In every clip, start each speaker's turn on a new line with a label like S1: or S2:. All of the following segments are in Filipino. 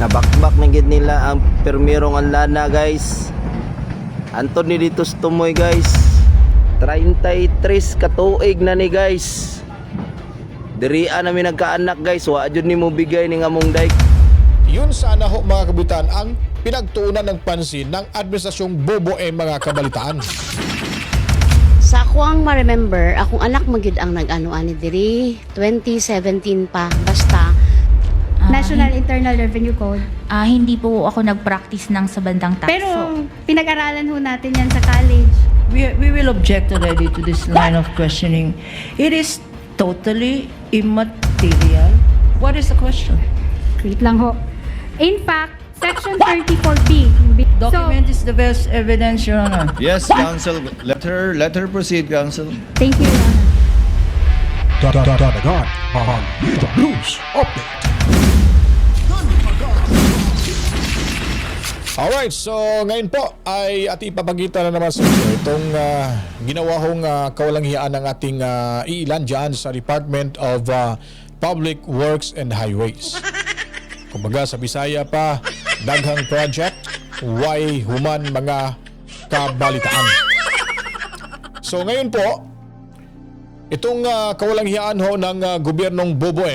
S1: Nabakbak na gid nila ang permirong ang lana guys. Anthony dito sa tumoy guys. 33 katuig na ni guys. Dirian namin nagkaanak guys. Wa jud nimo bigay ning among dayk.
S2: Yun sana ho mga kabitan ang pinagtuunan ng pansin ng administrasyong Bobo mga kabalitaan.
S3: Sa ako ang ma-remember, akong anak magid ang nag-ano-ani diri 2017 pa basta
S4: National Internal Revenue Code.
S5: Hindi po ako nag-practice ng sa bandang tax.
S4: Pero pinag-aralan ho natin yan sa college.
S6: We will object already to this line of questioning. It is totally immaterial. What is the question?
S4: Wait lang ho. In fact, Section 34B.
S6: Document is the best evidence, Your Honor.
S7: Yes, counsel. Let her proceed, counsel.
S4: Thank you, Your Honor.
S8: Dadagan ang Balita News Update.
S2: Alright, so ngayon po ay ating ipapakita na naman sa inyo itong ginawa hong kawalanghiyaan ng ating iilan dyan sa Department of Public Works and Highways. Kumbaga sa Bisaya pa, daghang project, why human mga kabalitaan. So ngayon po, itong kawalanghiyaan ho ng gobyernong Bobo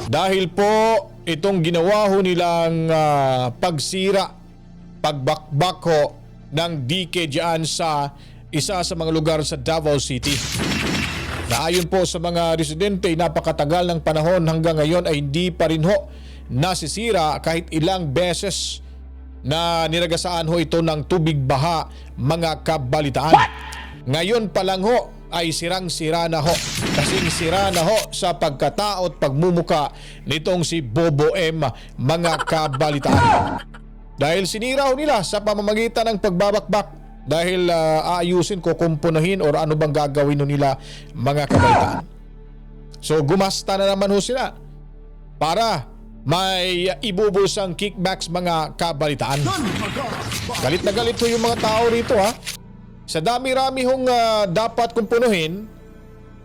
S2: dahil po itong ginawa ho nilang pagsira, pagbakbak ho ng DK dyan sa isa sa mga lugar sa Davao City. Na ayon po sa mga residente, napakatagal ng panahon hanggang ngayon ay hindi pa rin ho nasisira kahit ilang beses na niragasaan ho ito ng tubig baha mga kabalitaan. Ngayon pa lang ho ay sirang-sira na ho. Kasing sira na ho sa pagkatao at pagmumuka nitong si Bobo mga kabalitaan. Dahil sinira ho nila sa pamamagitan ng pagbabakbak. Dahil aayusin, kukumpunahin or ano bang gagawin nila mga kabalitaan. So gumasta na naman ho sila para may ibubulsang kickbacks mga kabalitaan. Galit na galit ho yung mga tao rito ha. Sa dami-rami hong dapat kumpunuhin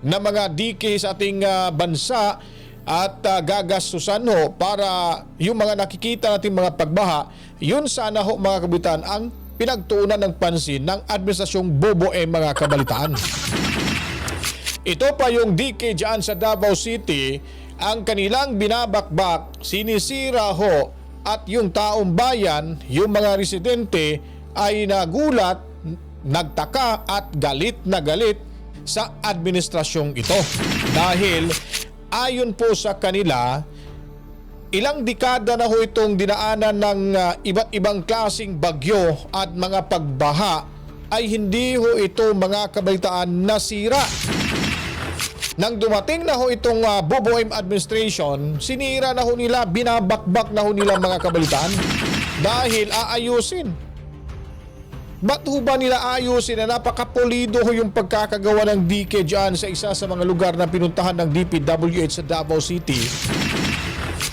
S2: na mga DK sa ating bansa at gagastusan ho para yung mga nakikita nating mga pagbaha, yun sana ho mga kabitan ang pinagtuunan ng pansin ng administrasyong Bobo mga kabalitaan. Ito pa yung DK dyan sa Davao City, ang kanilang binabakbak, sinisira ho at yung taong bayan, yung mga residente ay nagulat, nagtaka at galit na galit sa administrasyong ito. Dahil ayon po sa kanila, ilang dekada na ho itong dinaanan ng iba't ibang klasing bagyo at mga pagbaha ay hindi ho ito mga kabalitaan nasira. Nang dumating na ho itong Bobo administration, sinira na ho nila, binabakbak na ho nila mga kabalitaan dahil aayusin. Ba't ho ba nila ayusin na napakapulido ho yung pagkakagawa ng DK dyan sa isa sa mga lugar na pinuntahan ng DPWH sa Davao City?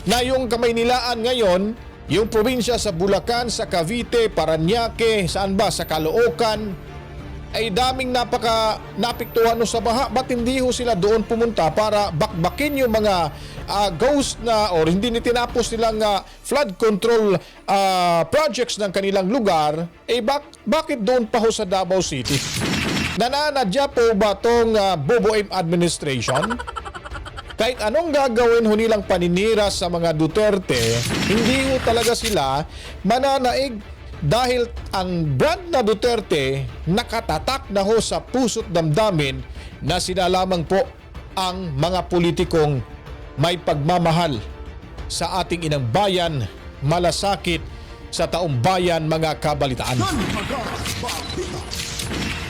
S2: Na yung Kamaynilaan ngayon, yung probinsya sa Bulacan, sa Cavite, Parañaque, saan ba, sa Caloocan, ay daming napiktuhan sa baha. Ba't hindi ho sila doon pumunta para bakbakin yung mga ghost na or hindi tinapos nilang flood control projects ng kanilang lugar? Bakit doon pa ho sa Davao City? Nananadya po ba itong Bobo administration? Kahit anong gagawin ho nilang paninira sa mga Duterte, hindi ho talaga sila mananaig dahil ang brand na Duterte nakatatak na ho sa puso't damdamin na sila lamang po ang mga politikong may pagmamahal sa ating inang bayan, malasakit sa taong bayan mga kabalitaan.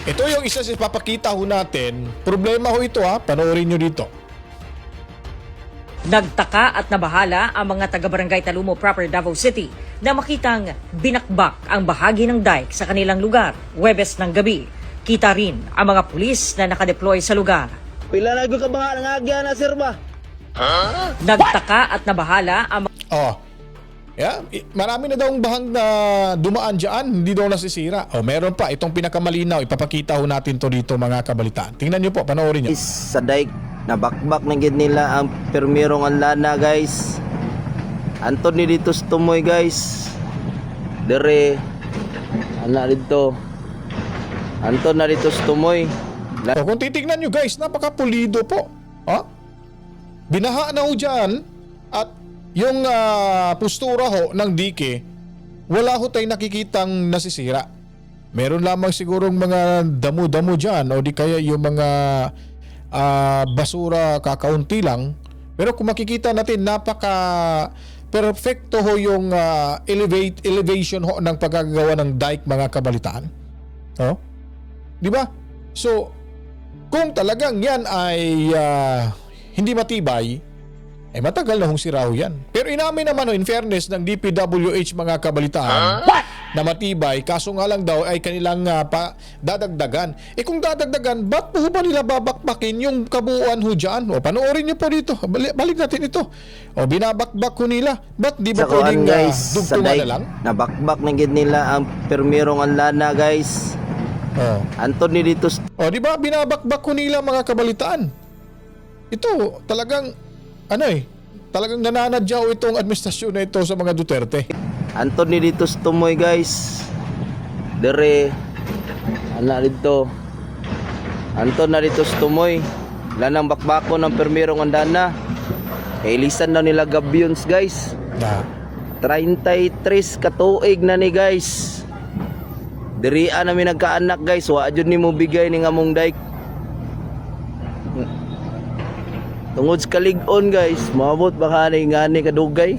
S2: Ito yung isa sa papakita ho natin. Problema ho ito ha, panoorin nyo dito.
S9: Nagtaka at nabahala ang mga taga-barangay Talumo proper Davao City na makitang binakbak ang bahagi ng dike sa kanilang lugar, Huwebes ng gabi. Kita rin ang mga pulis na nakadeploy sa lugar.
S1: Pila na gyud ka baha ng agya na sir ba?
S9: Nagtaka at nabahala ang
S2: Marami na daw bahang na dumaan dyan, hindi daw nasisira. Meron pa, itong pinakamalinaw, ipapakita ho natin to dito mga kabalitaan. Tingnan nyo po, panoorin nyo.
S1: Sa dike, nabakbak na gid nila ang permirong ang lana guys. Anton ni dito sa Tumoy guys. Dere ana dito. Anton na dito sa Tumoy.
S2: O, kung titignan nyo guys, napakapulido po. Ha? Binaha na ho dyan at yung postura ho ng dike, wala ho tayong nakikitang nasisira. Meron lamang sigurong mga damo-damo dyan o di kaya yung mga basura kakaunti lang. Pero kung makikita natin, napaka perfecto ho yung elevation ho ng pagkagawa ng dike, mga kabalitaan. Oh? Di ba? So, kung talagang yan ay hindi matibay, eh matagal na hong siraw yan. Pero inamin naman in fairness ng DPWH, mga kabalitaan, na matibay, kaso nga lang daw ay kanilang dadagdagan. Eh kung dadagdagan, ba't po ba nila babakbakin yung kabuuan ho dyan? O panoorin nyo po dito, balik natin ito. O binabakbak ko nila, ba't di ba
S1: Sa kuan,
S2: pwedeng
S1: guys, sa
S2: dugtungan
S1: dike,
S2: na lang?
S1: nabakbak na gid nila ang permirong anlana guys.
S2: Oh.
S1: Anton ni dito sa
S2: O, di ba binabakbak ko nila, mga kabalitaan? Ito, talagang, talagang nananadyaw itong administrasyon na ito sa mga Duterte.
S1: Anton ni dito sa Tumoy guys. Dere ana dito. Anton na dito sa Tumoy. Lanang bakbako ng permirong andana. Kailisan daw nila gabyons guys.
S2: Na,
S1: 33 katuig na ni guys. Dirian namin nagkaanak guys. Wa jud nimo bigay ni ngamong dike. Tungod sa kalig-on guys, maabot baka ni ngani kadugay.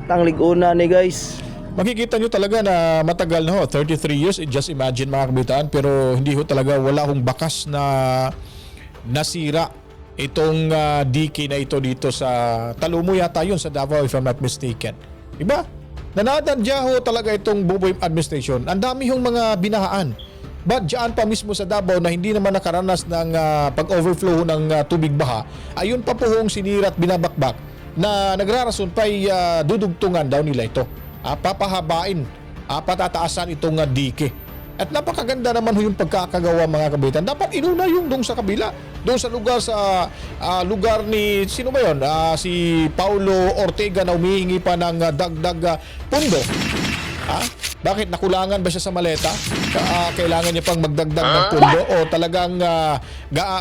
S1: Tanglig-una ni guys.
S2: makikita nyo talaga na matagal na ho, 33 years, just imagine, mga kabitaan, pero hindi ho talaga, wala hong bakas na nasira itong DK na ito dito sa Talumo yata yun, sa Davao, if I'm not mistaken. Diba? Nanadadya ho talaga itong Buboy administration. Ang dami hong mga binahaan. But dyan pa mismo sa Davao na hindi naman nakaranas ng pag-overflow ng tubig baha, ayun pa po hong sinira at binabakbak na nagrarason pa'y dudugtungan daw nila ito. Papahabain, patataasan itong dike. At napakaganda naman ho yung pagkakagawa, mga kabitan. Dapat inuna yung doon sa kabila, doon sa lugar ni, sino ba yun? Si Paulo Ortega na humihingi pa ng dagdag pundo. Bakit? Nakulangan ba siya sa maleta? Kailangan niya pang magdagdag ng pundo? O talagang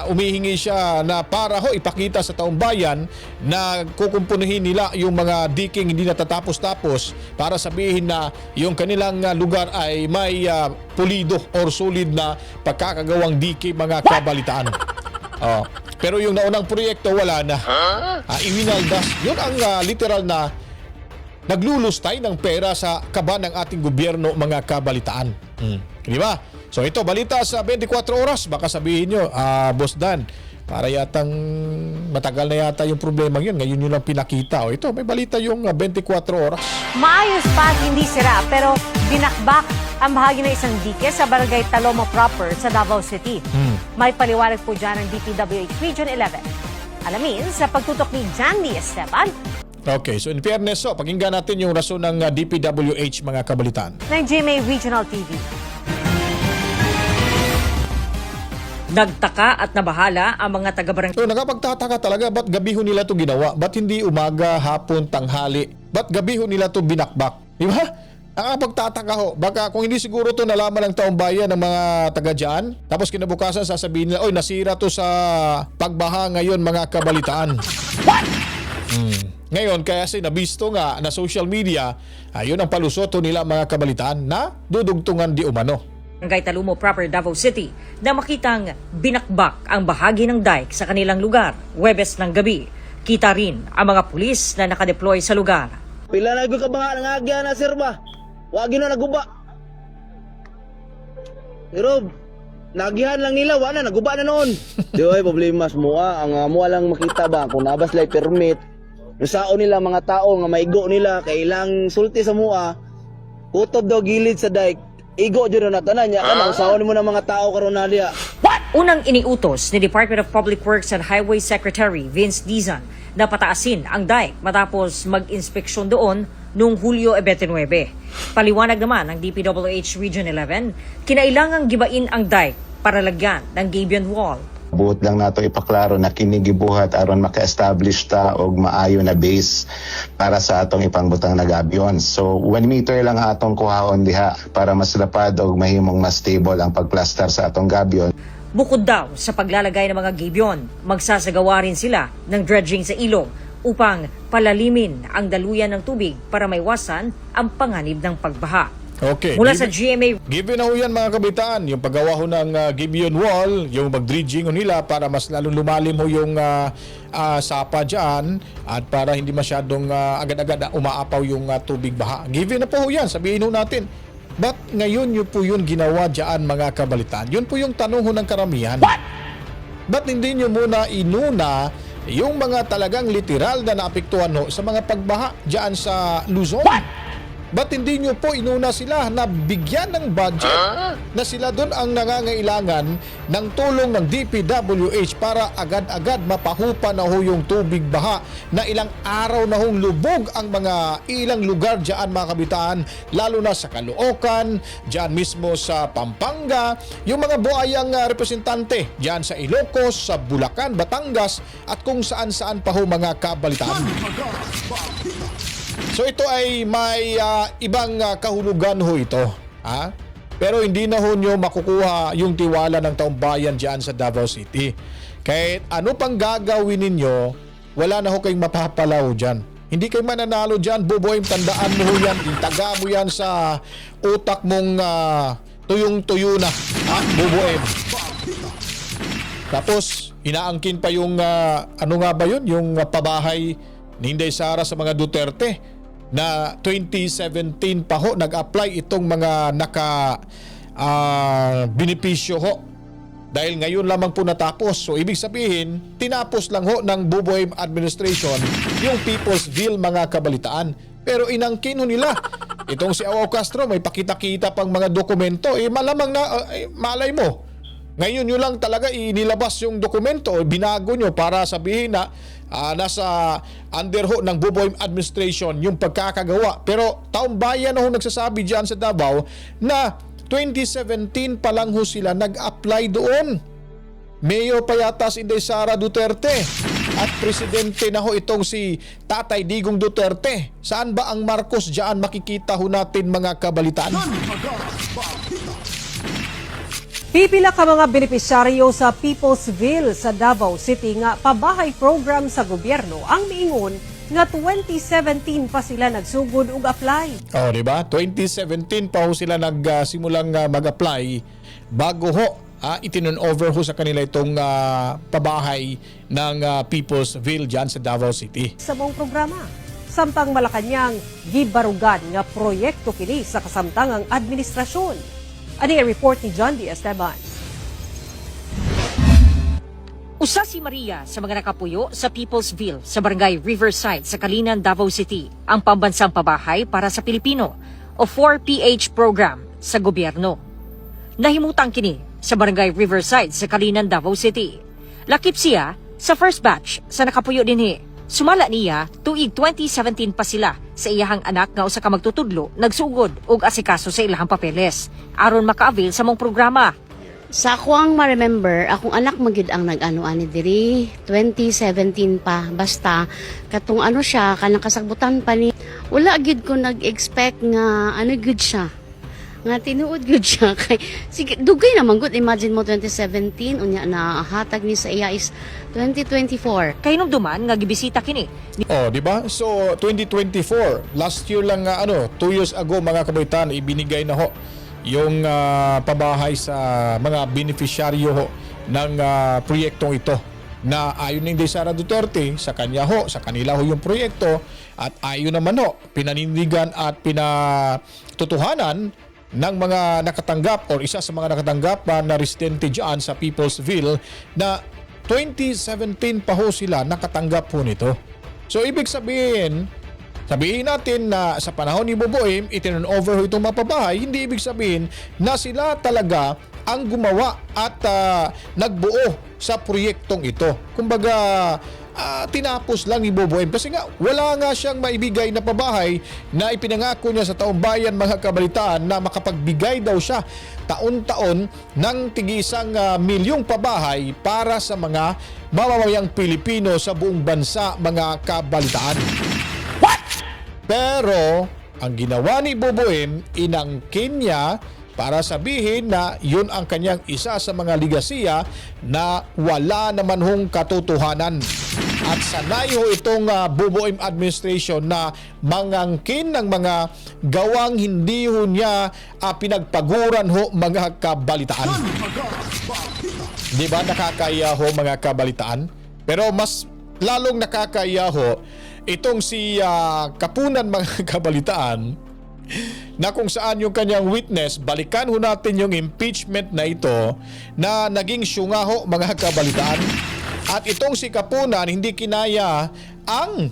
S2: umihingi siya na para ho ipakita sa taong bayan na kukumpunuhin nila yung mga diking hindi natatapos-tapos para sabihin na yung kanilang lugar ay may pulido or solid na pagkakagawang dike, mga kabalitaan. Pero yung naunang proyekto, wala na. Iwinaldas. Yun ang literal na naglulustay ng pera sa kaba ng ating gobyerno, mga kabalitaan. Di ba? So ito, balita sa 24 oras. Baka sabihin nyo, Boss Dan, para yatang matagal na yata yung problema yun. Ngayon yun lang pinakita. O ito, may balita yung 24 oras.
S9: Maayos pa at hindi sira, pero binakbak ang bahagi ng isang dike sa barangay Talomo proper sa Davao City. May paliwanag po dyan ng DPWH Region 11. Alamin sa pagtutok ni Jandy Esteban
S2: Okay, so in fairness, pakinggan natin yung rason ng DPWH, mga kabalitaan.
S9: ng GMA Regional TV. Nagtaka at nabahala ang mga taga-barangay.
S2: So nakapagtataka talaga, ba't gabi ho nila ito ginawa? Ba't hindi umaga, hapon, tanghali? Ba't gabi ho nila ito binakbak? Di ba? Nakapagtataka ho. Baka kung hindi siguro ito nalaman ng taong bayan ng mga taga dyan, tapos kinabukasan sasabihin nila, oy, nasira to sa pagbaha ngayon, mga kabalitaan. Ngayon, kaya nabisto nga na social media, ayun ang palusoto nila, mga kabalitaan, na dudugtungan di umano.
S9: Barangay Talumo proper, Davao City, na makitang binakbak ang bahagi ng dike sa kanilang lugar, Huwebes ng gabi. Kita rin ang mga pulis na nakadeploy sa lugar.
S1: Pila na ka baha ng agya na sir ba? Wagi na naguba. Pero nagihan lang nila, wala naguba na noon. Di ay problema semua, ang mua lang makita ba kung nabas lay permit. Nusaon nila mga tao nga maigo nila kay ilang sulti sa mua. Kutob daw gilid sa dike. Igo jud na tanan nya kana usaon mo ng mga tao karon na diya.
S9: Unang iniutos ni Department of Public Works and Highway Secretary Vince Dizon na pataasin ang dike matapos mag-inspeksyon doon noong Hulyo 29. Paliwanag naman ng DPWH Region 11, kinailangang gibain ang dike para lagyan ng gabion wall
S10: Buot lang nato ipaklaro na kinigibuhat aron maka-establish ta og maayo na base para sa atong ipangbutang na gabyon. So 1 meter lang atong kuhaon diha para mas lapad og mahimong mas stable ang pagplaster sa atong gabyon.
S9: Bukod daw sa paglalagay ng mga gabyon, magsasagawa rin sila ng dredging sa ilog upang palalimin ang daluyan ng tubig para maiwasan ang panganib ng pagbaha.
S2: Okay.
S9: Mula sa GMA,
S2: Given na ho yan mga kabitaan, yung paggawa ho ng gabion wall, yung mag-dredging ho nila para mas lalong lumalim ho yung sapa dyan at para hindi masyadong agad-agad umaapaw yung tubig baha. Given na po ho yan, sabihin ho natin. But ngayon yun po yun ginawa dyan mga kabalitaan. Yun po yung tanong ho ng karamihan. Ba't hindi nyo muna inuna yung mga talagang literal na naapektuhan ho sa mga pagbaha dyan sa Luzon? Ba't hindi nyo po inuna sila na bigyan ng budget na sila doon ang nangangailangan ng tulong ng DPWH para agad-agad mapahupa na ho yung tubig baha na ilang araw na hong lubog ang mga ilang lugar dyan mga kabitaan, lalo na sa Caloocan, dyan mismo sa Pampanga, yung mga buhayang representante dyan sa Ilocos, sa Bulacan, Batangas at kung saan-saan pa ho mga kabalitaan. So ito ay may ibang kahulugan ho ito. Ha? Pero hindi na ho nyo makukuha yung tiwala ng taong bayan dyan sa Davao City. Kahit ano pang gagawin ninyo, wala na ho kayong mapapalaw dyan. Hindi kayo mananalo dyan, buboy, tandaan mo ho yan, itaga mo yan sa utak mong tuyong-tuyo na. Ha? Buboy. Tapos, inaangkin pa yung, ano nga ba yun? Yung pabahay ni Inday Sara sa mga Duterte na 2017 pa ho nag-apply itong mga benepisyo ho. Dahil ngayon lamang po natapos. So ibig sabihin, tinapos lang ho ng Buboy administration yung People's Bill mga kabalitaan. Pero inangkin ho nila. Itong si Awaw Castro may pakita-kita pang mga dokumento. Malamang na, malay mo. Ngayon nyo lang talaga inilabas yung dokumento, binago nyo para sabihin na nasa under ho ng Buboy administration yung pagkakagawa. Pero taong bayan na ho nagsasabi dyan sa Davao na 2017 pa lang ho sila nag-apply doon. Mayor pa yata si Inday Sara Duterte at presidente na ho itong si Tatay Digong Duterte. Saan ba ang Marcos dyan makikita ho natin mga kabalitaan?
S11: Pipila ka mga benepisyaryo sa Peoplesville sa Davao City nga pabahay program sa gobyerno ang miingon nga 2017 pa sila nagsugod og apply.
S2: Oh, di ba? 2017 pa ho sila nagsimulang mag-apply bago ho itinon over ho sa kanila itong pabahay ng Peoplesville dyan sa Davao City.
S11: Sa mong programa, sampang Malacañang gibarugan nga proyekto kini sa kasamtangang administrasyon. Ani ang report ni John D. Esteban.
S9: usa si Maria sa mga nakapuyo sa Peoplesville sa barangay Riverside sa Kalinan, Davao City, ang pambansang pabahay para sa Pilipino o 4PH program sa gobyerno. Nahimutang kini sa barangay Riverside sa Kalinan, Davao City. Lakip siya sa first batch sa nakapuyo dinhi. Sumala niya tuig 2017 pa sila sa iyahang anak nga usa ka magtutudlo nagsugod og asikaso sa ilahang papeles aron maka-avail sa mong programa.
S3: Sa ako ang ma-remember, akong anak magid ang nag-ano ani diri 2017 pa, basta katong ano siya kanang kasagbutan pa ni wala gid ko nag-expect nga ano gud siya nga tinuod gud siya kay sige dugay naman gud. Imagine mo 2017 unya na hatag ni sa iya is 2024
S9: kay nung duman nga gibisita kini.
S2: Oh, di ba? So 2024 last year lang 2 years ago mga kabaitan ibinigay na ho yung pabahay sa mga beneficiaryo ho ng proyektong ito na ayon ni Sara Duterte sa kanya ho, sa kanila ho yung proyekto at ayon naman ho pinanindigan at pinatutuhanan ng mga nakatanggap o isa sa mga nakatanggap na residente dyan sa Peoplesville na 2017 pa ho sila nakatanggap ho nito. So ibig sabihin natin na sa panahon ni Boboim itinon over ho itong mapabahay, hindi ibig sabihin na sila talaga ang gumawa at nagbuo sa proyektong ito. Kumbaga tinapos lang ni Boboem kasi nga wala nga siyang maibigay na pabahay na ipinangako niya sa taong bayan, mga kabalitaan, na makapagbigay daw siya taon-taon ng tig-isang milyong pabahay para sa mga mamamayang Pilipino sa buong bansa, mga kabalitaan. Pero ang ginawa ni Boboem, inangkin niya para sabihin na yun ang kanyang isa sa mga ligasiya na wala naman hong katotohanan. At sanay ho itong Boboem administration na mangangkin ng mga gawang hindi ho niya pinagpaguran ho, mga kabalitaan. Di ba nakakaya ho, mga kabalitaan? Pero mas lalong nakakaya ho itong si Kapunan, mga kabalitaan, na kung saan yung kanyang witness, balikan ho natin yung impeachment na ito na naging syunga ho, mga kabalitaan. At itong si Kapunan hindi kinaya ang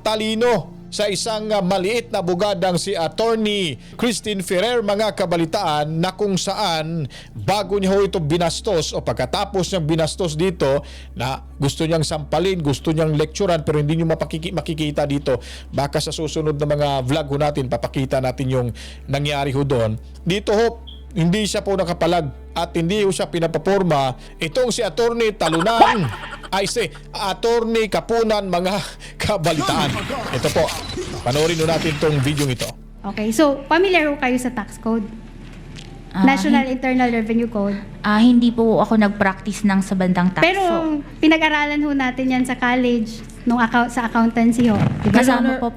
S2: talino sa isang maliit na bugadang si Attorney Christine Ferrer, mga kabalitaan, na kung saan bago niya ho ito binastos o pagkatapos niyang binastos dito na gusto niyang sampalin, gusto niyang lecturean, pero hindi niyo makikita dito. Baka sa susunod na mga vlog ho natin, papakita natin yung nangyari ho doon. Dito ho, hindi siya po nakapalag at hindi ho siya pinapaporma. Itong si Attorney Talunan, Attorney Kapunan, mga kabalitaan. Ito po, panoorin ho natin tong video ito.
S4: Okay, so familiar ho kayo sa tax code? National Internal Revenue Code?
S5: Hindi po ako nag-practice ng sa bandang tax.
S4: Pero pinag-aralan ho natin yan sa college, sa accountancy ho. Diba?
S5: Kasama po.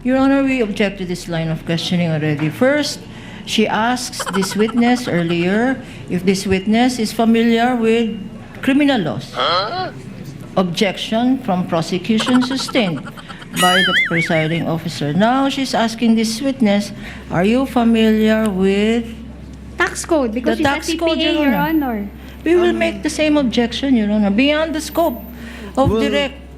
S6: Your Honor, we object to this line of questioning already. First, she asks this witness earlier if this witness is familiar with criminal laws. Objection from prosecution sustained by the presiding officer. Now she's asking this witness, are you familiar with
S4: Tax code, because
S6: the
S4: she's
S6: tax
S4: a CPA,
S6: code,
S4: Your Honor.
S6: We will make the same objection, Your Honor, beyond the scope of direct.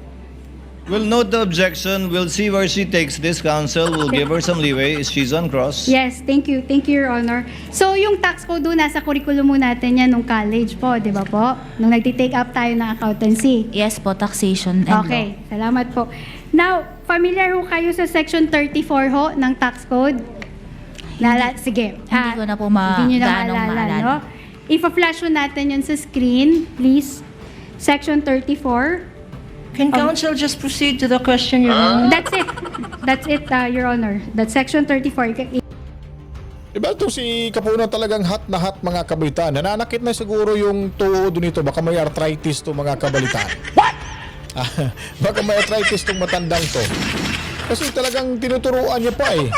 S7: We'll note the objection. We'll see where she takes this, counsel. We'll give her some leeway. She's on cross.
S4: Yes, thank you. Thank you, Your Honor. So, yung tax code doon, nasa curriculum mo natin yan nung college po, di ba po? Nung nagtitake up tayo ng accountancy.
S5: Yes po, taxation and
S4: Okay, salamat po. Now, familiar ho kayo sa section 34 ho ng tax code? Sige.
S5: Hindi ko na po
S4: Hindi nyo na
S5: gaanong
S4: maalala,
S5: maalala.
S4: no? Ipa-flash ho natin yun sa screen, please. Section 34.
S6: Can counsel just proceed to the question, Your Honor?
S4: That's it. That's it, Your Honor. That's section 34.
S2: Diba itong si Kapunan talagang hot na hot, mga kabalitaan. Nananakit na siguro yung tuhod nito. Baka may arthritis to, mga kabalitaan. Baka may arthritis tong matandang to. Kasi talagang tinuturuan niya pa eh.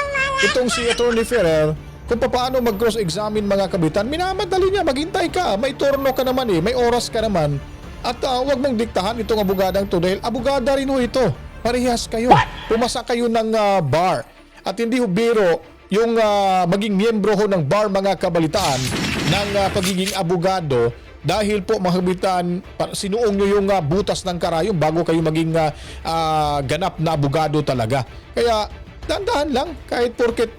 S2: Itong si Attorney Ferrer, kung paano mag-cross-examine, mga kabalitaan, minamadali niya, maghintay ka. May turno ka naman eh, may oras ka naman. At huwag mong diktahan itong abogadang to dahil abogada rin ho ito. Parehas kayo. Pumasa kayo ng bar. At hindi ho biro yung maging miyembro ho ng bar, mga kabalitaan, ng pagiging abogado. Dahil po, mga kabalitaan, sinuong nyo yung butas ng karayom bago kayo maging ganap na abogado talaga. Kaya dahan-dahan lang, kahit porket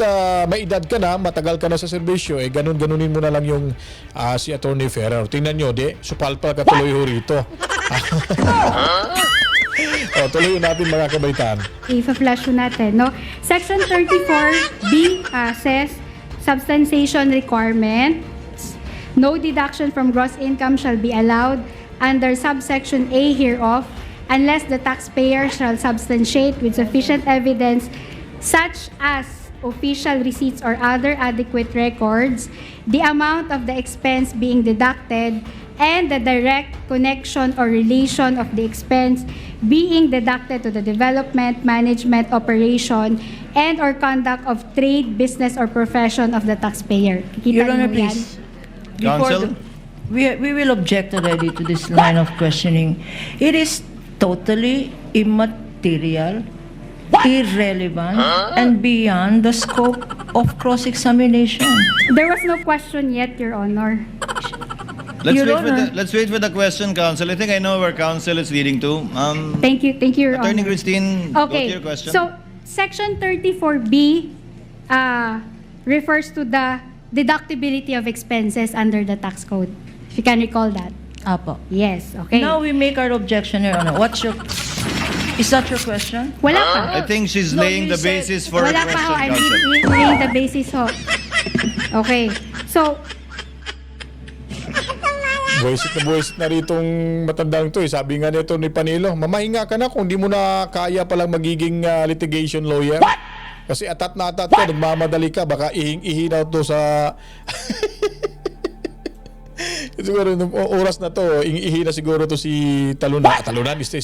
S2: may edad ka na, matagal ka na sa serbisyo, ganun-ganunin mo na lang yung si Attorney Ferrer. Tingnan nyo, supalpal ka tuloy ho rito. Tuloy natin, mga kabaitan.
S4: I-flash natin, no? Section 34B says, substantiation requirements. No deduction from gross income shall be allowed under subsection A hereof unless the taxpayer shall substantiate with sufficient evidence such as official receipts or other adequate records, the amount of the expense being deducted, and the direct connection or relation of the expense being deducted to the development, management, operation, and or conduct of trade, business, or profession of the taxpayer.
S6: Your Honor,
S4: niyo yan?
S6: please.
S7: Counsel?
S6: We will object already to this line of questioning. It is totally immaterial, irrelevant, and beyond the scope of cross-examination.
S4: There was no question yet, Your Honor.
S7: Let's wait for the question, counsel. I think I know where counsel is leading to.
S4: Thank you, Your
S7: Attorney
S4: Honor.
S7: Christine, go to
S4: Okay,
S7: your question.
S4: so Section 34B refers to the deductibility of expenses under the tax code, if you can recall that.
S5: Apo.
S4: Yes, okay.
S6: Now we make our objection, Your Honor. Is that your question?
S4: Wala pa.
S7: I think she's
S6: No,
S7: laying
S6: you
S7: the
S6: said-
S7: basis for a
S4: Wala pa ho.
S7: question,
S4: I'm
S7: Counsel.
S4: laying the basis ho. Okay. So,
S2: Buwisit na ritong matandang to eh. Sabi nga nito ni Panilo, mamahinga ka na kung di mo na kaya palang magiging litigation lawyer. Kasi atat na atat ka, nagmamadali ka, baka ihing-ihi na to sa... Siguro nung oras na to, ihi na siguro to si Talunan, si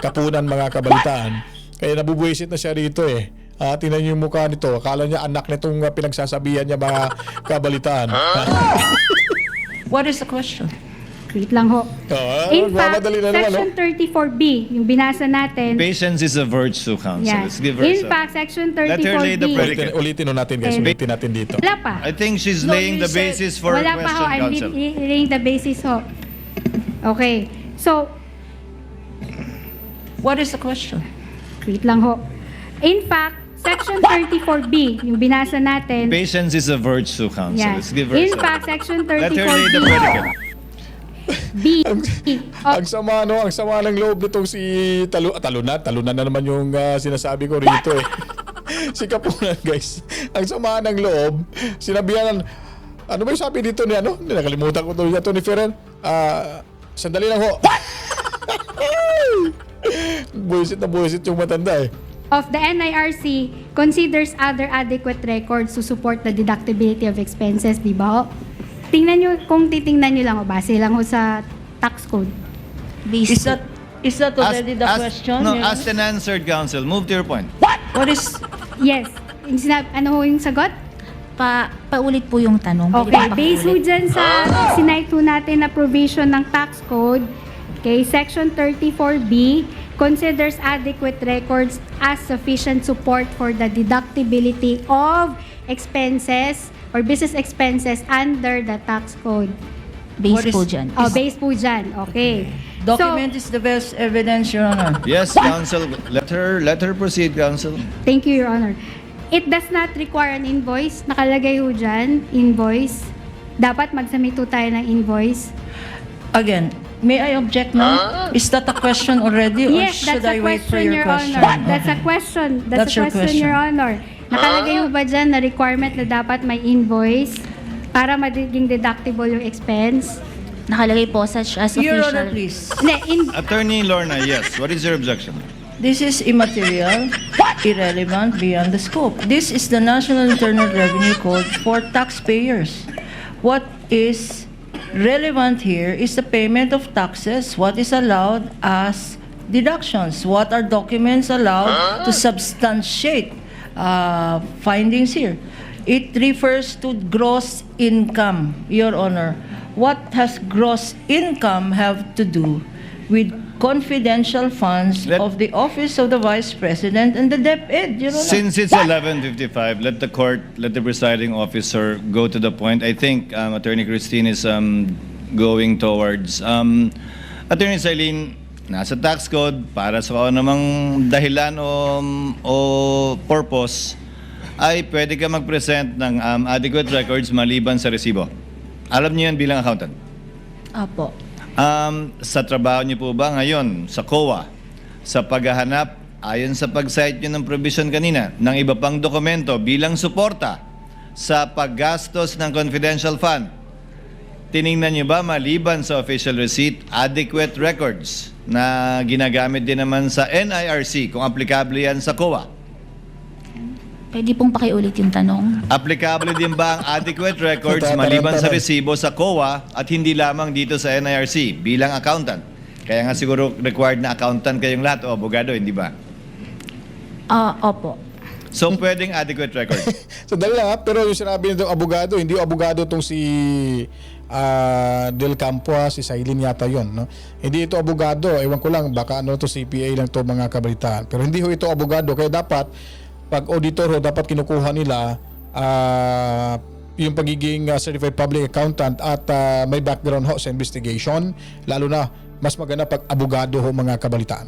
S2: Kapunan mga kabalitaan. Kaya nabubuwisit na siya rito eh. Tingnan niyo yung mukha nito. Akala niya anak nitong pinagsasabihan niya mga kabalitaan.
S6: What is the question?
S4: wait lang ho. In fact,
S2: nagmamadali na naman,
S4: Section 34B, yung binasa natin.
S7: Patience is a virtue, Counsel.
S4: Yeah.
S7: Let's give her
S4: In
S7: some.
S4: fact, Section
S7: Let her lay the
S4: 34B.
S7: predicate.
S2: Ulitin natin guys, ulitin natin dito.
S4: Wala pa.
S7: I think she's
S6: No,
S7: laying
S6: you
S7: the
S6: said-
S7: basis for a
S4: Wala pa ho.
S7: question,
S4: I'm
S7: Counsel.
S4: laying the basis ho. Okay. So,
S6: What is the question?
S4: wait lang ho. In fact, Section 34B, yung binasa natin.
S7: Patience is a virtue, Counsel.
S4: Yeah.
S7: Let's give her
S4: In
S7: some.
S4: fact, Section
S7: Let her lay the
S4: 34B.
S7: predicate.
S4: B.
S2: Ang sama ng loob nitong si Talunan na naman yung sinasabi ko rito eh. Si Kapunan guys. Ang sama ng loob, sinabihan ano ba yung sabi dito ni ano? Nakalimutan ko to ni Ferrer. Sandali lang ho. buwisit yung matanda eh.
S4: Of the NIRC considers other adequate records to support the deductibility of expenses, di ba ho? Tingnan nyo, kung titingnan nyo lang, o base lang ho sa tax code.
S6: Is that already the question?
S7: No,
S6: Yeah.
S7: asked and answered, Counsel. Move to your point.
S6: What is
S4: Yes. Yung ano ho yung sagot?
S5: Paulit po yung tanong. Pwede
S4: Okay,
S5: ba
S4: based ho
S5: pakiulit?
S4: dyan sa sinay po natin na provision ng tax code, okay, Section 34B considers adequate records as sufficient support for the deductibility of expenses or business expenses under the tax code.
S6: What
S5: Base
S6: is-
S5: po dyan.
S4: Oh, based po dyan. Okay.
S6: document is the best evidence, Your Honor.
S7: Yes, Counsel. Let her proceed, Counsel.
S4: Thank you, Your Honor. It does not require an invoice. Nakalagay ho dyan, invoice. Dapat mag-submit ho tayo ng invoice.
S6: Again, may I object now? Is that a question already, or
S4: Yes,
S6: should
S4: that's a
S6: I wait for
S4: question,
S6: your question?
S4: Honor. That's a question.
S6: That's
S4: That's a
S6: your
S4: question, Your Honor. Nakalagay ho ba dyan na requirement na dapat may invoice para magiging deductible yung expense?
S5: Nakalagay po such as
S6: Your
S5: official.
S6: Honor, please.
S4: Hindi,
S7: Attorney Lorna, yes. What is your objection?
S6: This is immaterial, irrelevant, beyond the scope. This is the National Internal Revenue Code for taxpayers. What is relevant here is the payment of taxes, what is allowed as deductions, what are documents allowed to substantiate findings here. It refers to gross income, Your Honor. What has gross income have to do with confidential funds of the Office of the Vice President and the DepEd, Your Honor?
S7: Since it's 11:55, let the presiding officer go to the point. I think Attorney Christine is going towards. Attorney Silene, nasa tax code, para sa kung namang dahilan o purpose, ay pwede ka mag-present ng adequate records maliban sa resibo. Alam niyo yan bilang accountant.
S5: Apo.
S7: Sa trabaho niyo po ba ngayon sa COA, sa paghahanap, ayon sa pag-cite niyo ng provision kanina, ng iba pang dokumento bilang suporta sa paggastos ng confidential fund, tiningnan niyo ba maliban sa official receipt, adequate records na ginagamit din naman sa NIRC kung aplikable yan sa COA?
S5: Pwede pong pakiulit yung tanong.
S7: Applicable din ba ang adequate records maliban sa resibo sa COA at hindi lamang dito sa NIRC bilang accountant? Kaya nga siguro required na accountant kayong lahat o abogado, hindi ba?
S5: Opo.
S7: So pwedeng adequate record.
S2: So dali lang pero yung sinabi nito abogado, hindi abogado tong si Del Campo, si Silene yata yon, no? Hindi ito abogado, ewan ko lang, baka ano to CPA lang to mga kabalitaan. Pero hindi ho ito abogado, kaya dapat pag auditor ho, dapat kinukuha nila yung pagiging certified public accountant at may background ho sa investigation, lalo na mas maganda pag abogado ho mga kabalitaan.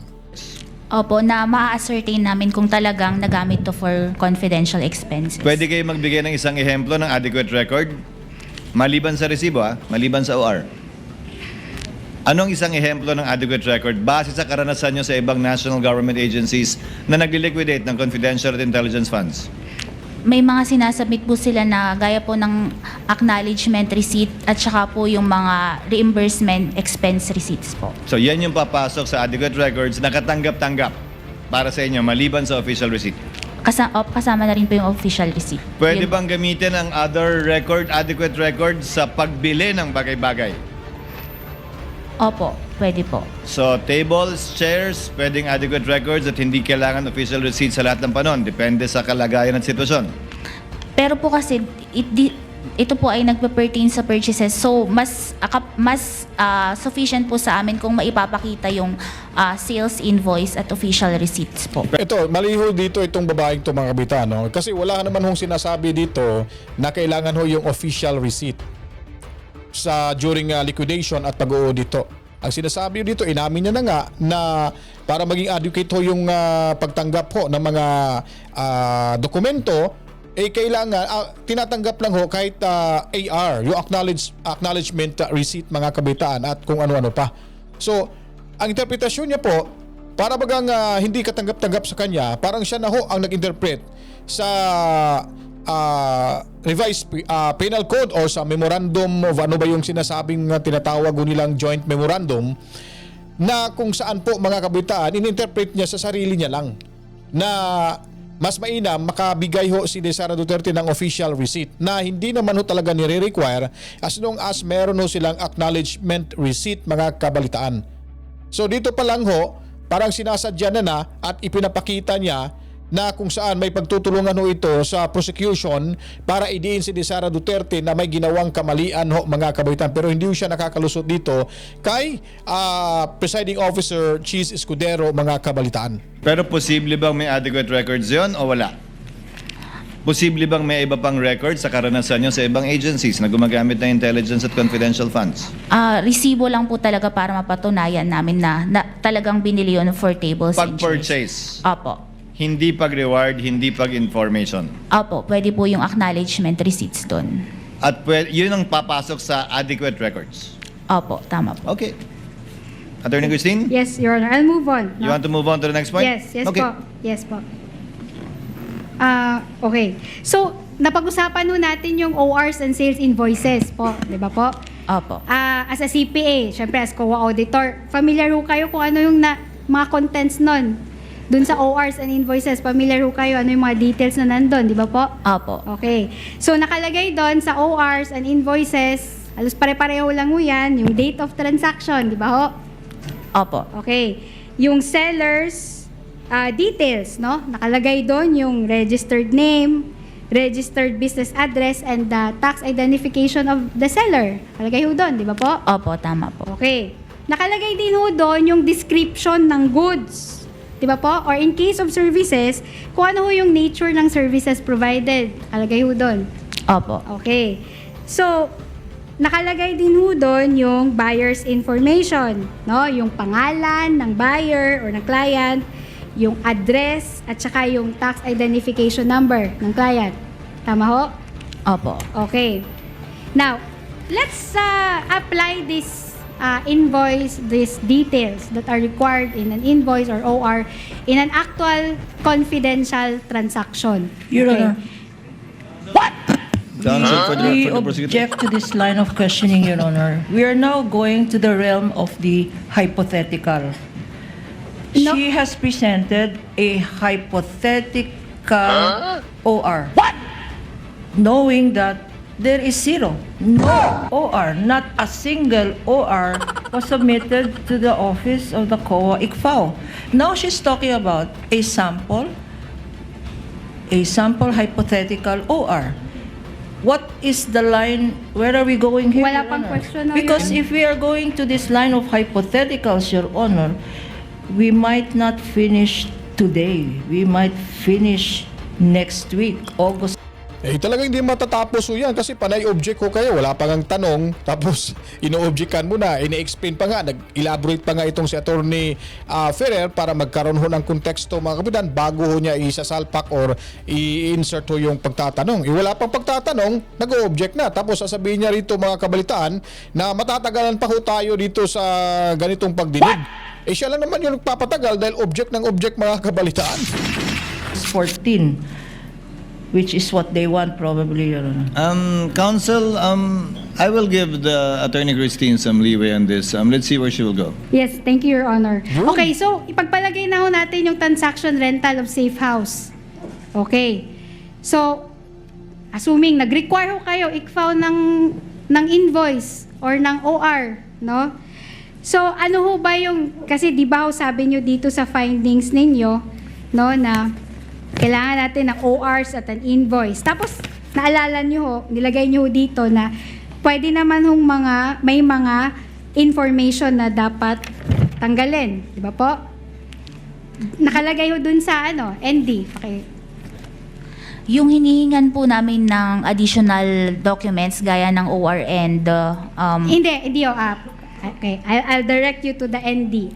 S5: Opo, na ma-ascertain namin kung talagang nagamit to for confidential expenses.
S7: Pwede kayo magbigay ng isang ehemplo ng adequate record? Maliban sa resibo, maliban sa OR. Anong isang ehemplo ng adequate record base sa karanasan nyo sa ibang national government agencies na nagli-liquidate ng confidential at intelligence funds?
S5: May mga sinasubmit po sila na gaya po ng acknowledgement receipt at saka po yung mga reimbursement expense receipts po.
S7: So yan yung papasok sa adequate records na katanggap-tanggap para sa inyo maliban sa official receipt.
S5: Kasama na rin po yung official receipt.
S7: Pwede
S5: Yun.
S7: bang gamitin ang other record, adequate record sa pagbili ng bagay-bagay?
S5: Opo, pwede po.
S7: So tables, chairs, pwedeng adequate records at hindi kailangan official receipt sa lahat ng panon. Depende sa kalagayan at sitwasyon.
S5: Pero po kasi ito po ay nagpe-pertain sa purchases. So mas sufficient po sa amin kung maipapakita yung sales invoice at official receipts po.
S2: Ito, maliho dito itong babaeng to mga kabitan, no? Kasi wala naman hong sinasabi dito na kailangan ho yung official receipt sa during liquidation at pag-audito. Ang sinasabi dito, inamin niya na nga na para maging adequate ho yung pagtanggap ho ng mga dokumento, kailangan tinatanggap lang ho kahit AR, yung acknowledgement receipt mga kabitaan at kung ano-ano pa. So, ang interpretasyon niya po, para bagang hindi katanggap-tanggap sa kanya, parang siya na ho ang nag-interpret sa revised penal code or sa memorandum of ano ba yung sinasabing tinatawag nilang joint memorandum, na kung saan po mga kabitaan in-interpret niya sa sarili niya lang na mas mainam makabigay ho si Sara Duterte ng official receipt na hindi naman ho talaga nire-require as long as meron ho silang acknowledgement receipt mga kabalitaan. So dito pa lang ho, parang sinasadya na at ipinapakita niya na kung saan may pagtutulungan ho ito sa prosecution para idiin si Sara Duterte na may ginawang kamalian ho mga kabaitan. Pero hindi ho siya nakakalusot dito kay Presiding Officer Cheese Escudero mga kabalitaan.
S7: Pero posible bang may adequate records yon o wala? Posible bang may iba pang records sa karanasan nyo sa ibang agencies na gumagamit ng intelligence at confidential funds?
S5: Resibo lang po talaga para mapatunayan namin na talagang binili yun for tables and chairs.
S7: Pag-purchase,
S5: Opo.
S7: hindi pag-reward, hindi pag-information.
S5: Opo, pwede po yung acknowledgement receipts doon.
S7: At yun ang papasok sa adequate records.
S5: Opo, tama po.
S7: Okay. Attorney Christine?
S4: Yes, Your Honor. I'll move on.
S7: You want to move on to the next point?
S4: Yes, yes
S7: Okay.
S4: po. Yes po. Okay. So, napag-usapan nun natin yung ORs and sales invoices po. Di ba po?
S5: Opo.
S4: As a CPA, syempre as COA auditor, familiar ho kayo kung ano yung mga contents nun? Dun sa ORs and invoices, familiar ho kayo ano yung mga details na nandun, di ba po?
S5: Opo.
S4: Okay. So, nakalagay doon sa ORs and invoices, halos pare-pareho lang ho yan, yung date of transaction, di ba ho?
S5: Opo.
S4: Okay. Yung sellers details, no? Nakalagay doon yung registered name, registered business address, and the tax identification of the seller. Nakalagay ho doon, di ba po?
S5: Opo, tama po.
S4: Okay. Nakalagay din ho doon yung description ng goods. Di ba po? Or in case of services, kung ano ho yung nature ng services provided. Nakalagay ho doon.
S5: Opo.
S4: Okay. So, nakalagay din ho doon yung buyer's information, no? Yung pangalan ng buyer or ng client, yung address, at saka yung tax identification number ng client. Tama ho?
S5: Opo.
S4: Okay. Now, let's apply this invoice, these details that are required in an invoice or OR in an actual confidential transaction.
S6: Your Honor,
S7: Counsel for the
S6: we
S7: prosecutor.
S6: object to this line of questioning, Your Honor. We are now going to the realm of the hypothetical.
S4: No.
S6: She has presented a hypothetical OR. What? Knowing that there is zero, no OR, not a single OR was submitted to the office of the COA ICFAO. Now she's talking about a sample hypothetical OR. What is the line? Where are we going here,
S4: Wala
S6: Your
S4: pang
S6: Honor?
S4: question, no,
S6: Because
S4: Your Honor.
S6: if we are going to this line of hypotheticals, Your Honor, we might not finish today. We might finish next week, August.
S2: Talagang hindi matatapos ho yan kasi panay object ho kayo. Wala pa ngang tanong. Tapos, ino-objectan mo na. Ine-explain pa nga. Nag-elaborate pa nga itong si Attorney Ferrer para magkaroon ho ng konteksto mga kapitan bago ho niya isasalpak or i-insert ho yung pagtatanong. Wala pang pagtatanong, nag-object na. Tapos, sasabihin niya rito mga kabalitaan na matatagalan pa ho tayo dito sa ganitong pagdinig. Siya lang naman yung nagpapatagal dahil object ng object mga kabalitaan.
S6: 14, which is what they want probably, Your Honor.
S7: Counsel, I will give the Attorney Christine some leeway on this. Let's see where she will go.
S4: Yes, thank you, Your Honor. Okay, so ipagpalagay na ho natin yung transaction rental of safe house. Okay. So, assuming nag-require ho kayo i-file ng invoice or ng OR, no? So, ano ho ba yung, kasi di ba ho sabi nyo dito sa findings ninyo, no, na kailangan natin ng ORs at an invoice. Tapos, naalala nyo ho, nilagay nyo ho dito na pwede naman hong may mga information na dapat tanggalin. Di ba po? Nakalagay ho dun sa ND. Okay.
S5: Yung hinihingan po namin ng additional documents gaya ng OR and
S4: Hindi ho. Okay, I'll direct you to the ND.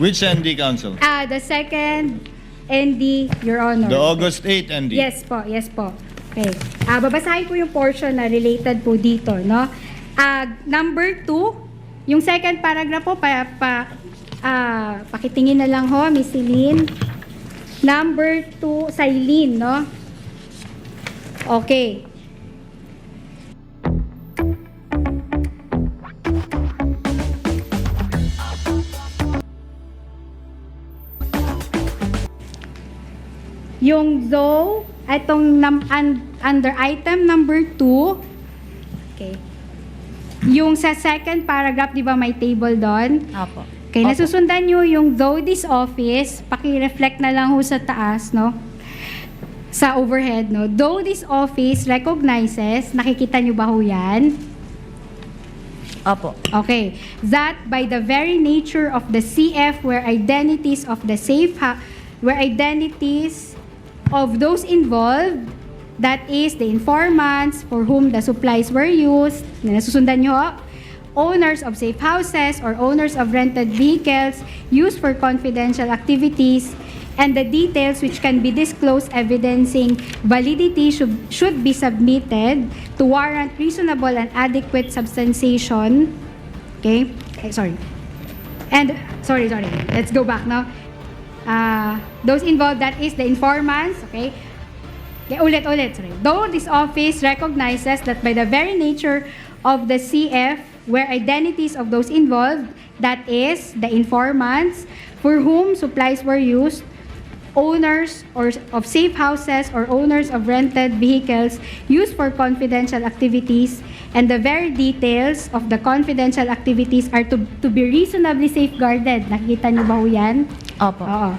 S7: Which ND, Counsel?
S4: The second ND, Your Honor.
S7: The August 8 ND?
S4: Yes po. Okay. Babasahin ko yung portion na related po dito, no? Number 2, yung second paragraph po, pakitingin na lang ho, Miss Celine. Number 2, Silene, no? Okay. Yung though, itong under item number 2, okay. Yung sa second paragraph, di ba may table doon?
S5: Apo.
S4: Okay, nasusundan nyo yung though this office, paki-reflect na lang ho sa taas, no? Sa overhead, no? Though this office recognizes, nakikita nyo ba ho yan?
S5: Opo.
S4: Okay. That by the very nature of the CF where identities of the of those involved, that is the informants for whom the supplies were used, na nasusundan nyo, owners of safe houses or owners of rented vehicles used for confidential activities, and the details which can be disclosed evidencing validity should be submitted to warrant reasonable and adequate substantiation. Okay? Sorry. Let's go back now. Those involved, that is the informants, okay? Ulit, sorry. Though this office recognizes that by the very nature of the CF, where identities of those involved, that is the informants for whom supplies were used, owners of safe houses or owners of rented vehicles used for confidential activities, and the very details of the confidential activities are to be reasonably safeguarded. Nakikita niyo ba ho yan?
S5: Opo.
S4: Oo.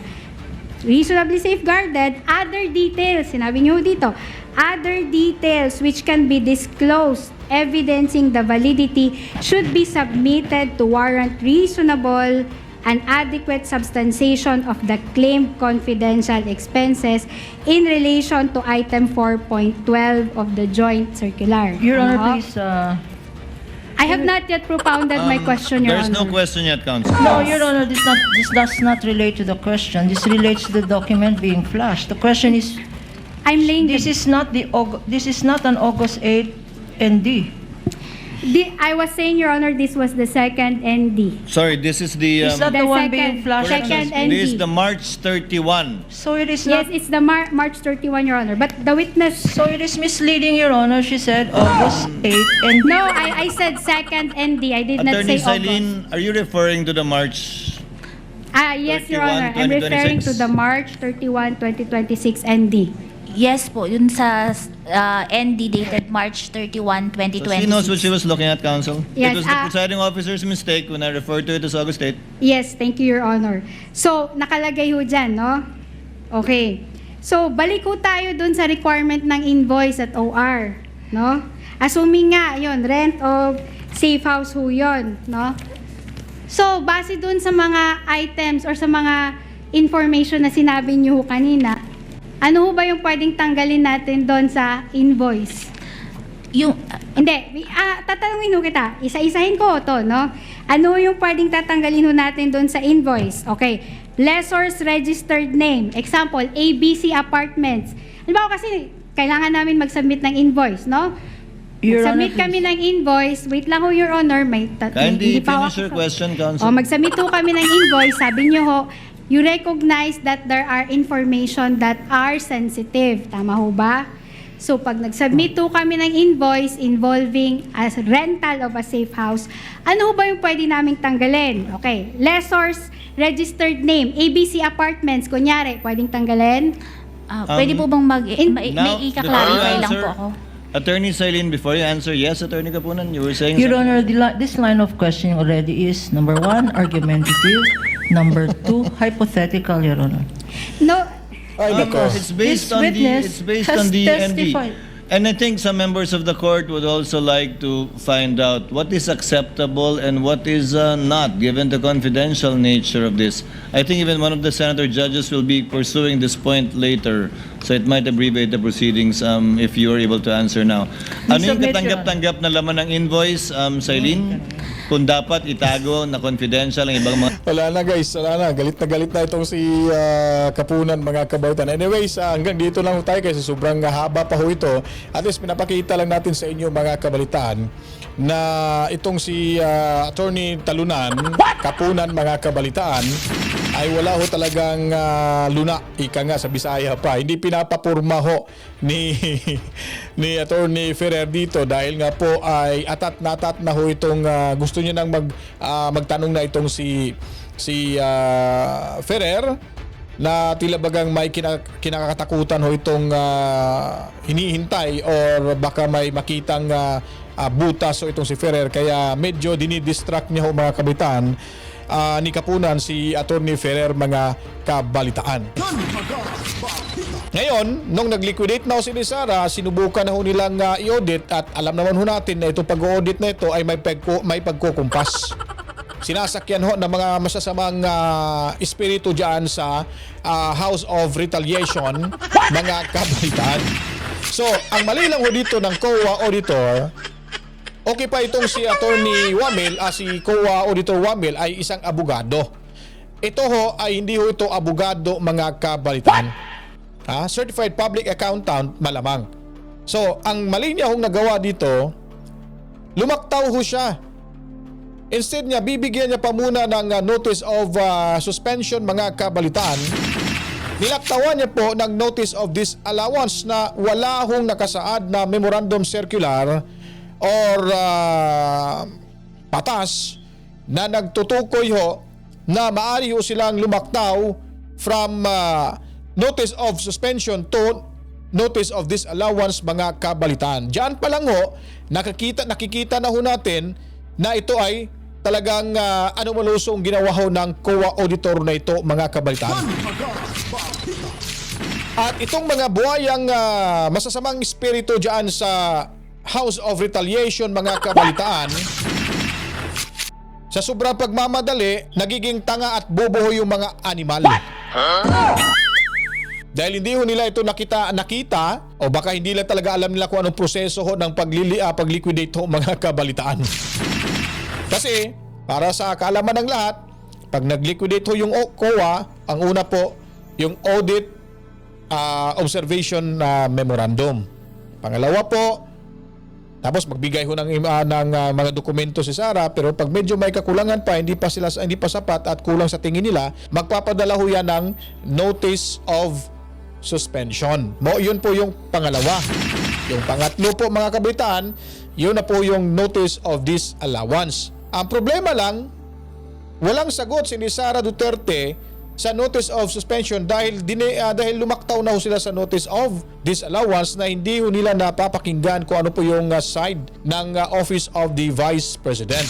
S4: Reasonably safeguarded. Other details, sinabi niyo dito, other details which can be disclosed evidencing the validity should be submitted to warrant reasonable and adequate substantiation of the claimed confidential expenses in relation to item 4.12 of the joint circular.
S6: Your Honor, please.
S4: I have not yet propounded my question, Your
S7: There's
S4: Honor.
S7: no question yet, Counsel.
S6: No, Your Honor, this does not relate to the question. This relates to the document being flashed. The question is,
S4: I'm laying
S6: this is not an August 8 ND.
S4: I was saying, Your Honor, this was the second ND.
S7: Sorry, this is the...
S6: Is that the one being flashed?
S4: Second ND.
S7: This is the March 31.
S6: So it is
S4: Yes,
S6: not.
S4: it's the March 31, Your Honor. But the witness...
S6: So it is misleading, Your Honor. She said August 8 ND.
S4: No, I said second ND. I did not
S7: Attorney
S4: say August.
S7: Silene, are you referring to the March...
S4: Yes, Your
S7: 31,
S4: Honor. I'm referring to
S7: 2026?
S4: the March 31, 2026 ND.
S5: Yes po, yun sa ND dated March 31,
S7: So
S5: 2026.
S7: she knows what she was looking at, Counsel?
S4: Yes,
S7: It was the presiding officer's mistake when I referred to it as August 8.
S4: Yes, thank you, Your Honor. So, nakalagay ho dyan, no? Okay. So, balik ho tayo dun sa requirement ng invoice at OR, no? Assuming nga, yun, rent of safe house ho yun, no? So, base dun sa mga items or sa mga information na sinabi niyo ho kanina, Ano ho ba yung pwedeng tanggalin natin doon sa invoice?
S5: Yung
S4: Hindi, tatanungin ho kita. Isa-isahin ko to, no? Ano yung pwedeng tatanggalin ho natin doon sa invoice? Okay. Lessor's registered name. Example, ABC Apartments. Halimbawa kasi, kailangan namin mag-submit ng invoice, no?
S6: Your Honor,
S4: Submit kami ng invoice. Wait lang ho, Your Honor.
S7: Kindly
S4: hindi pa
S7: finish your
S4: ako-
S7: question, Counsel.
S4: O, mag-submit ho kami ng invoice. Sabi niyo ho, you recognize that there are information that are sensitive. Tama ho ba? So, pag nag-submit ho kami ng invoice involving as rental of a safe house, ano ho ba yung pwede naming tanggalin? Okay. Lessor's registered name, ABC Apartments, kunyari, pwedeng tanggalin?
S5: pwede po bang may
S7: Now,
S5: ika-clarify lang
S7: answer,
S5: po ako?
S7: Attorney Silene, before you answer, yes, Attorney Kapunan, you were saying
S6: Your
S7: something?
S6: Honor, this line of questioning already is, number 1, argumentative, number 2, hypothetical, Your Honor.
S4: No,
S2: Ay, nako.
S7: It's based
S6: This
S7: on the
S6: witness
S7: it's based
S6: has
S7: on the ND.
S6: testified.
S7: And I think some members of the court would also like to find out what is acceptable and what is not, given the confidential nature of this. I think even one of the senator judges will be pursuing this point later, so it might abbreviate the proceedings if you are able to answer now. Ano yung
S6: Submit, Your
S7: katanggap-tanggap na laman ng invoice, Silene? Kung dapat itago na confidential ang ibang mga...
S2: Wala na guys, wala na. Galit na itong si Kapunan, mga kabaitan. Anyways, hanggang dito lang tayo kasi sobrang haba pa ho ito. At least pinapakita lang natin sa inyo mga kabalitan na itong si Attorney Talunan, Kapunan, mga kabalitaan, ay wala ho talagang luna, ika nga sa Bisaya pa. Hindi pinapapurma ho ni Attorney Ferrer dito dahil nga po ay atat na ho itong gusto niya nang magtanong na itong si Ferrer na tila bagang may kinakatakutan ho itong hinihintay or baka may makitang butas o itong si Ferrer, kaya medyo dinidistract niya ho mga kabitan ni Kapunan si Attorney Ferrer, mga kabalitaan. Ngayon, nung nag-liquidate na ho si Sara, sinubukan na ho nilang i-audit at alam naman ho natin na itong pag-audit na ito ay may pagkukumpas. Sinasakyan ho ng mga masasamang espiritu dyan sa House of Retaliation, mga kabalitaan. So, ang mali lang ho dito ng COA Auditor, okay pa itong si Attorney Wamil, si COA Auditor Wamil ay isang abogado. Ito ho ay hindi ho ito abogado, mga kabalitaan. Certified Public Accountant malamang. So, ang mali niya hong nagawa dito, lumaktaw ho siya. Instead niya, bibigyan niya pa muna ng notice of suspension, mga kabalitaan. Nilaktawan niya po ng notice of disallowance na wala hong nakasaad na memorandum circular or patas na nagtutukoy ho na maaari ho silang lumaktaw from notice of suspension to notice of disallowance, mga kabalitaan. Diyan pa lang ho, nakikita na ho natin na ito ay talagang malusong ginawa ho ng COA Auditor na ito, mga kabalitaan. At itong mga buhayang masasamang espiritu dyan sa House of Retaliation, mga kabalitaan, sa sobrang pagmamadali, nagiging tanga at bobo ho yung mga animal. Dahil hindi ho nila ito nakita o baka hindi lang talaga alam nila kung anong proseso ho ng pag-liquidate ho, mga kabalitaan. Kasi para sa kaalaman ng lahat, pag nag-liquidate ho yung COA, ang una po yung audit observation memorandum. Pangalawa po, tapos magbigay ho ng mga dokumento si Sara, pero pag medyo may kakulangan pa, hindi pa sapat at kulang sa tingin nila, magpapadala ho yan ng notice of suspension. Yun po yung pangalawa. Yung pangatlo po, mga kabitan, yun na po yung notice of disallowance. Ang problema lang, walang sagot si Sara Duterte sa notice of suspension dahil lumaktaw na ho sila sa notice of disallowance na hindi ho nila napapakinggan kung ano po yung side ng Office of the Vice President.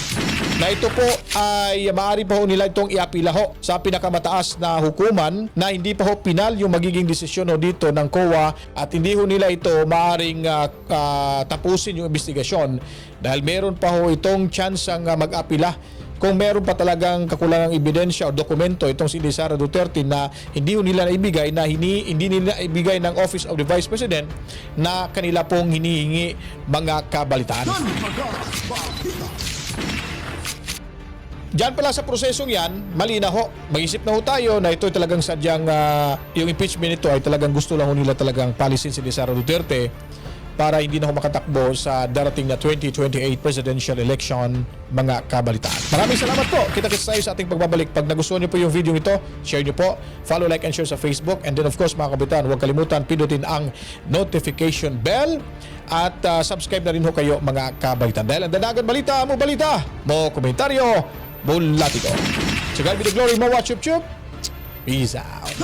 S2: Na ito po ay maaari pa ho nila itong iapila ho sa pinakamataas na hukuman na hindi pa ho pinal yung magiging desisyon ho dito ng COA at hindi ho nila ito maaring tapusin yung investigasyon dahil meron pa ho itong chance ang mag-apila kung meron pa talagang kakulangang ebidensya o dokumento itong si Sara Duterte na hindi nila naibigay, na hindi nila ibigay ng Office of the Vice President na kanila pong hinihingi mga kabalitaan. Diyan pala sa prosesong yan, mali na ho. Mag-isip na ho tayo na ito ay talagang sadyang yung impeachment nito ay talagang gusto lang ho nila talagang palisin si Sara Duterte para hindi na ho makatakbo sa darating na 2028 presidential election, mga kabalitaan. Maraming salamat po. Kita-kits tayo sa ating pagbabalik. Pag nagustuhan niyo po yung video ito, share niyo po, follow, like, and share sa Facebook. And then of course, mga kabalitaan, huwag kalimutan pindutin ang notification bell at subscribe na rin ho kayo, mga kabalitaan. Dahil ang danagan balita, mo komentaryo, bulati ko. So God be the glory, mo watch YouTube. Peace out.